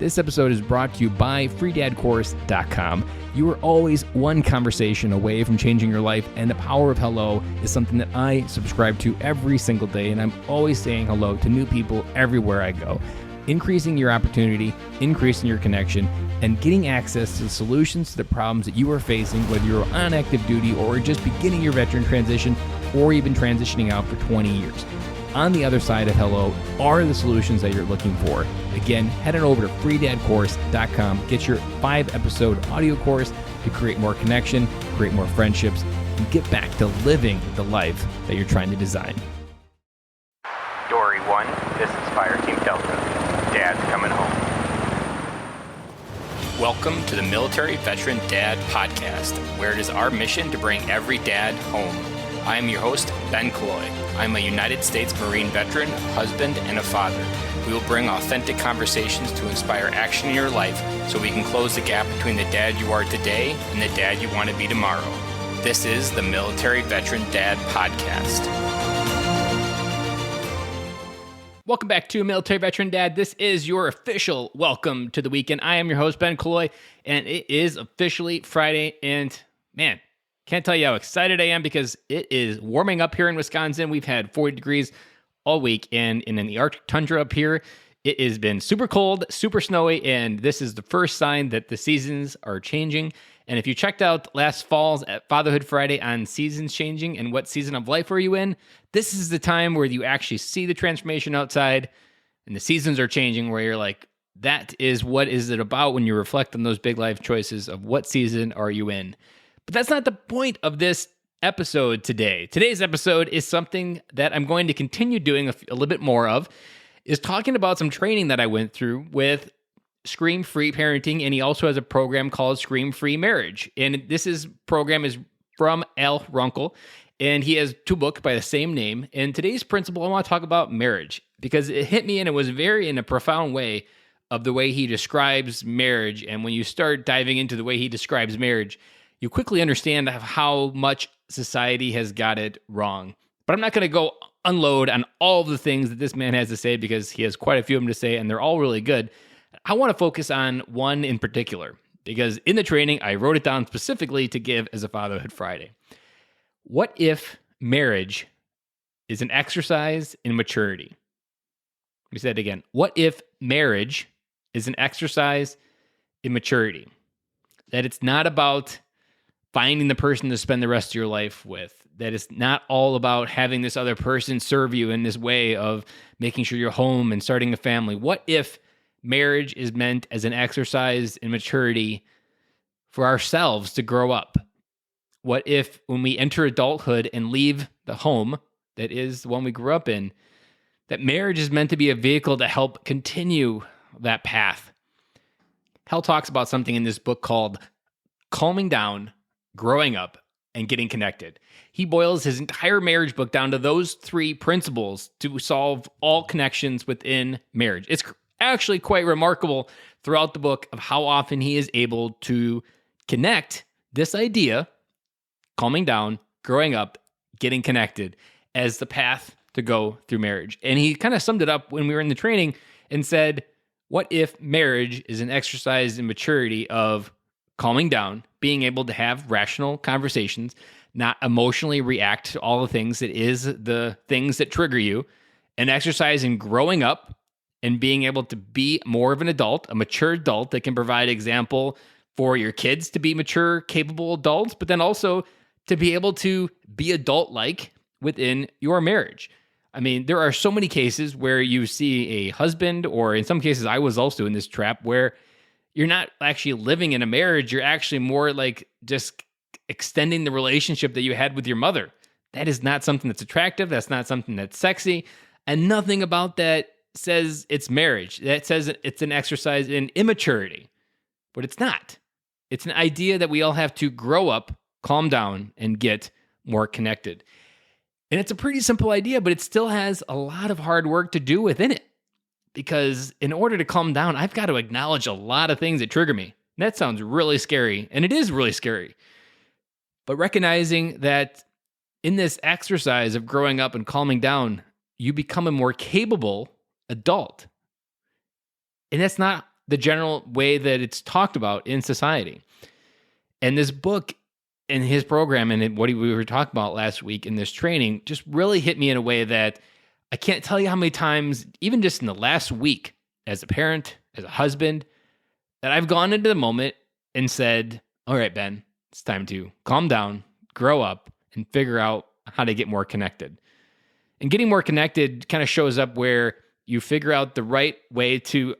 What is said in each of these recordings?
This episode is brought to you by freedadcourse.com. You are always one conversation away from changing your life, and the power of hello is something that I subscribe to every single day, and I'm always saying hello to new people everywhere I go. Increasing your opportunity, increasing your connection, and getting access to the solutions to the problems that you are facing, whether you're on active duty or just beginning your veteran transition or even transitioning out for 20 years. On the other side of hello are the solutions that you're looking for. Again, head on over to freedadcourse.com. Get your 5-episode audio course to create more connection, create more friendships, and get back to living the life that you're trying to design. Dory 1, this is Fire Team Delta. Dad's coming home. Welcome to the Military Veteran Dad Podcast, where it is our mission to bring every dad home. I am your host, Ben Killoy. I'm a United States Marine veteran, husband, and a father. We will bring authentic conversations to inspire action in your life so we can close the gap between the dad you are today and the dad you want to be tomorrow. This is the Military Veteran Dad Podcast. Welcome back to Military Veteran Dad. This is your official welcome to the weekend. I am your host, Ben Killoy, and it is officially Friday, and man, can't tell you how excited I am because it is warming up here in Wisconsin. We've had 40 degrees all week, and in the Arctic tundra up here, it has been super cold, super snowy, and this is the first sign that the seasons are changing. And if you checked out last fall's at Fatherhood Friday on seasons changing and what season of life are you in, this is the time where you actually see the transformation outside and the seasons are changing, where you're like, that is what is it about when you reflect on those big life choices of what season are you in. But that's not the point of this episode today. Today's episode is something that I'm going to continue doing a little bit more of, is talking about some training that I went through with Scream-Free Parenting, and he also has a program called Scream-Free Marriage. And this program is from Al Runkle, and he has 2 books by the same name. And today's principle, I want to talk about marriage, because it hit me and it was very in a profound way of the way he describes marriage. And when you start diving into the way he describes marriage, you quickly understand how much society has got it wrong. But I'm not going to go unload on all of the things that this man has to say, because he has quite a few of them to say, and they're all really good. I want to focus on one in particular, because in the training, I wrote it down specifically to give as a Fatherhood Friday. What if marriage is an exercise in maturity? Let me say it again. What if marriage is an exercise in maturity? That it's not about finding the person to spend the rest of your life with, that it's not all about having this other person serve you in this way of making sure you're home and starting a family. What if marriage is meant as an exercise in maturity for ourselves to grow up? What if when we enter adulthood and leave the home that is the one we grew up in, that marriage is meant to be a vehicle to help continue that path? Hal talks about something in this book called Calming Down, Growing Up, and Getting Connected. He boils his entire marriage book down to those 3 principles to solve all connections within marriage. It's actually quite remarkable throughout the book of how often he is able to connect this idea, calming down, growing up, getting connected, as the path to go through marriage. And he kind of summed it up when we were in the training and said, what if marriage is an exercise in maturity of calming down, being able to have rational conversations, not emotionally react to all the things that is the things that trigger you, and exercise in growing up and being able to be more of an adult, a mature adult that can provide example for your kids to be mature, capable adults, but then also to be able to be adult-like within your marriage. I mean, there are so many cases where you see a husband, or in some cases, I was also in this trap, where you're not actually living in a marriage. You're actually more like just extending the relationship that you had with your mother. That is not something that's attractive. That's not something that's sexy. And nothing about that says it's marriage. That says it's an exercise in immaturity. But it's not. It's an idea that we all have to grow up, calm down, and get more connected. And it's a pretty simple idea, but it still has a lot of hard work to do within it. Because in order to calm down, I've got to acknowledge a lot of things that trigger me. And that sounds really scary, and it is really scary. But recognizing that in this exercise of growing up and calming down, you become a more capable adult. And that's not the general way that it's talked about in society. And this book and his program and what we were talking about last week in this training just really hit me in a way that I can't tell you how many times, even just in the last week, as a parent, as a husband, that I've gone into the moment and said, all right, Ben, it's time to calm down, grow up, and figure out how to get more connected. And getting more connected kind of shows up where you figure out the right way to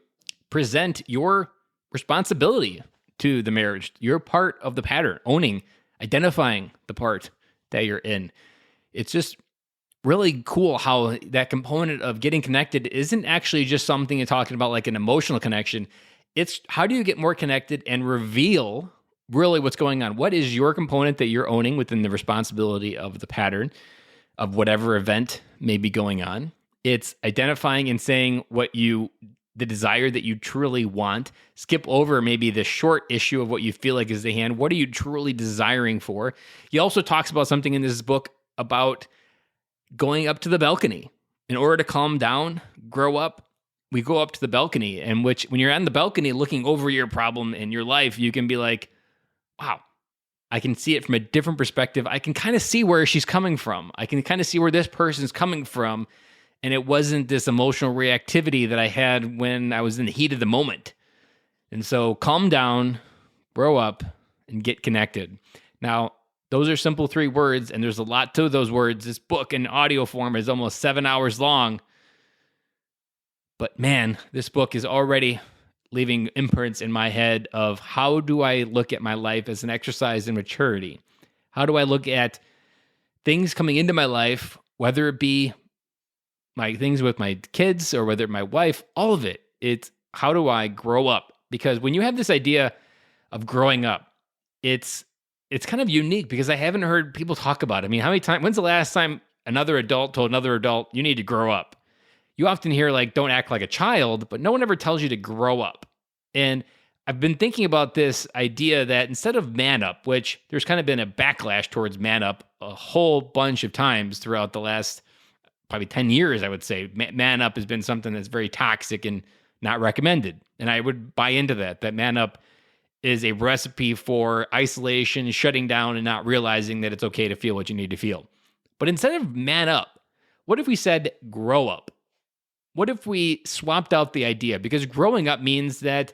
present your responsibility to the marriage. You're part of the pattern, owning, identifying the part that you're in. It's just really cool how that component of getting connected isn't actually just something you're talking about like an emotional connection. It's how do you get more connected and reveal really what's going on? What is your component that you're owning within the responsibility of the pattern of whatever event may be going on? It's identifying and saying the desire that you truly want. Skip over maybe the short issue of what you feel like is the hand. What are you truly desiring for? He also talks about something in this book about going up to the balcony. In order to calm down, grow up, we go up to the balcony, and which when you're on the balcony looking over your problem in your life, you can be like, wow, I can see it from a different perspective. I can kind of see where she's coming from. I can kind of see where this person's coming from. And it wasn't this emotional reactivity that I had when I was in the heat of the moment. And so calm down, grow up, and get connected. Now, those are simple 3 words, and there's a lot to those words. This book in audio form is almost 7 hours long. But man, this book is already leaving imprints in my head of how do I look at my life as an exercise in maturity? How do I look at things coming into my life, whether it be my things with my kids or whether my wife, all of it. It's how do I grow up? Because when you have this idea of growing up, it's kind of unique because I haven't heard people talk about it. I mean, when's the last time another adult told another adult, you need to grow up? You often hear like, don't act like a child, but no one ever tells you to grow up. And I've been thinking about this idea that instead of man up, which there's kind of been a backlash towards man up a whole bunch of times throughout the last probably 10 years, I would say. Man up has been something that's very toxic and not recommended. And I would buy into that man up is a recipe for isolation, shutting down, and not realizing that it's okay to feel what you need to feel. But instead of man up, what if we said grow up? What if we swapped out the idea? Because growing up means that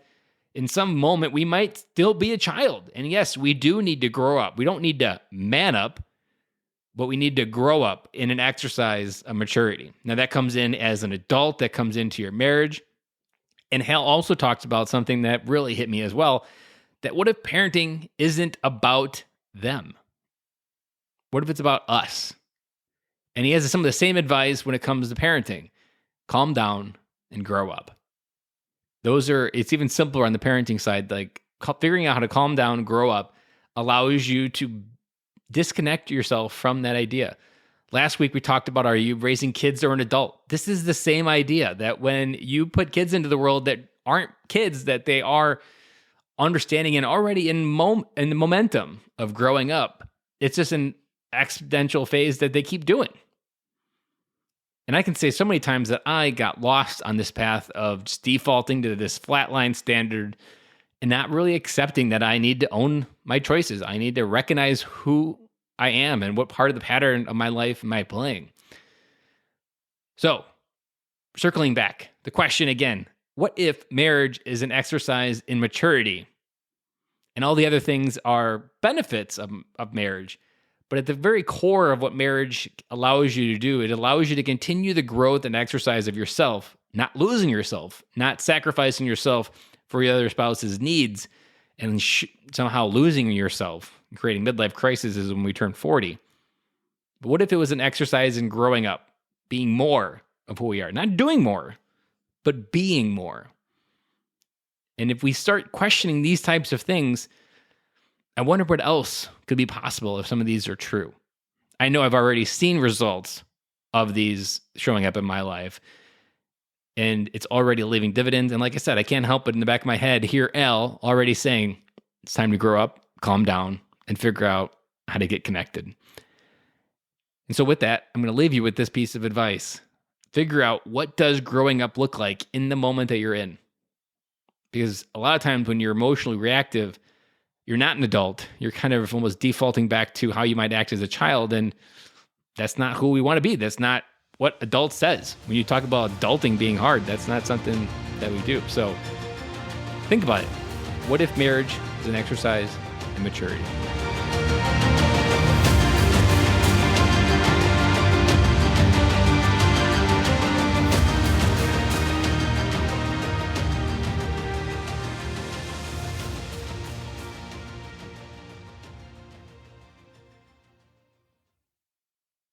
in some moment we might still be a child. And yes, we do need to grow up. We don't need to man up, but we need to grow up in an exercise of maturity. Now, that comes in as an adult, that comes into your marriage. And Hal also talks about something that really hit me as well, that what if parenting isn't about them? What if it's about us? And he has some of the same advice when it comes to parenting. Calm down and grow up. It's even simpler on the parenting side, like figuring out how to calm down, grow up, allows you to disconnect yourself from that idea. Last week we talked about, are you raising kids or an adult? This is the same idea that when you put kids into the world that aren't kids, that they are understanding and already in the momentum of growing up, it's just an exponential phase that they keep doing. And I can say so many times that I got lost on this path of just defaulting to this flatline standard and not really accepting that I need to own my choices. I need to recognize who I am and what part of the pattern of my life am I playing. So, circling back, the question again, what if marriage is an exercise in maturity and all the other things are benefits of marriage? But at the very core of what marriage allows you to do, it allows you to continue the growth and exercise of yourself, not losing yourself, not sacrificing yourself for your other spouse's needs, and somehow losing yourself, creating midlife crises when we turn 40. But what if it was an exercise in growing up, being more of who we are, not doing more, but being more? And if we start questioning these types of things, I wonder what else could be possible if some of these are true. I know I've already seen results of these showing up in my life, and it's already leaving dividends. And like I said, I can't help but in the back of my head hear Al already saying, it's time to grow up, calm down, and figure out how to get connected. And so with that, I'm going to leave you with this piece of advice. Figure out, what does growing up look like in the moment that you're in? because a lot of times when you're emotionally reactive, you're not an adult. You're kind of almost defaulting back to how you might act as a child. And that's not who we want to be. That's not what adult says. When you talk about adulting being hard, that's not something that we do. So think about it. What if marriage is an exercise in maturity?